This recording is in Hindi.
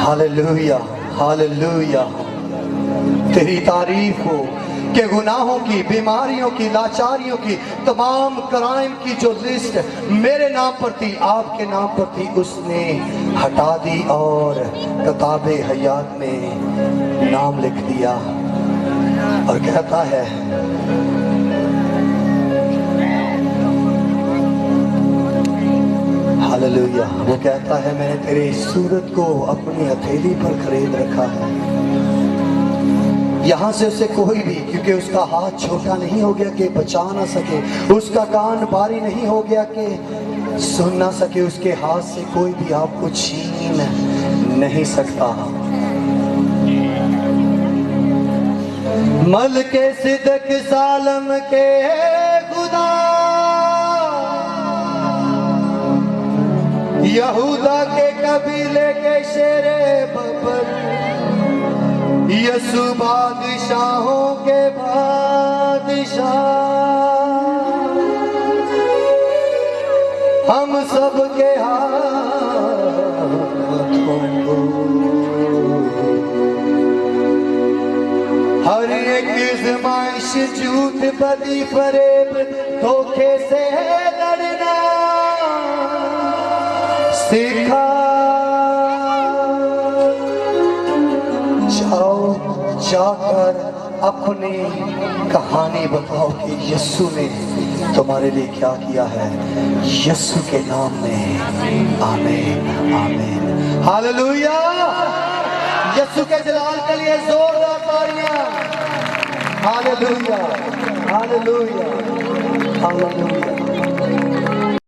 Hallelujah hallelujah. तेरी तारीफ हो कि गुनाहों की, बीमारियों की, लाचारियों की, तमाम क्राइम की जो लिस्ट मेरे नाम पर थी, आपके नाम पर थी, उसने हटा दी और किताबे हयात में नाम लिख दिया। और कहता है हालेलुया, वो कहता है मैंने तेरे सूरत को अपनी हथेली पर खरीद रखा है। यहां से उसे कोई भी, क्योंकि उसका हाथ छोटा नहीं हो गया कि बचा ना सके, उसका कान भारी नहीं हो गया कि सुन ना सके, उसके हाथ से कोई भी आपको छीन नहीं सकता। मल के सिदक सालम के खुदा, यहूदा के कबीले के शेरे बबर, यसु बादशाहों के बादशाह, हम सब के हाथों को हर एक आजमाइश, झूठ, बदी, फरेब, धोखे से लड़ना सीखा। जाओ जाकर अपनी कहानी बताओ कि यीशु ने तुम्हारे लिए क्या किया है। यीशु के नाम में आमीन आमीन हालेलुया। यीशु के जलाल के लिए जोरदार तालियां। Hallelujah hallelujah hallelujah.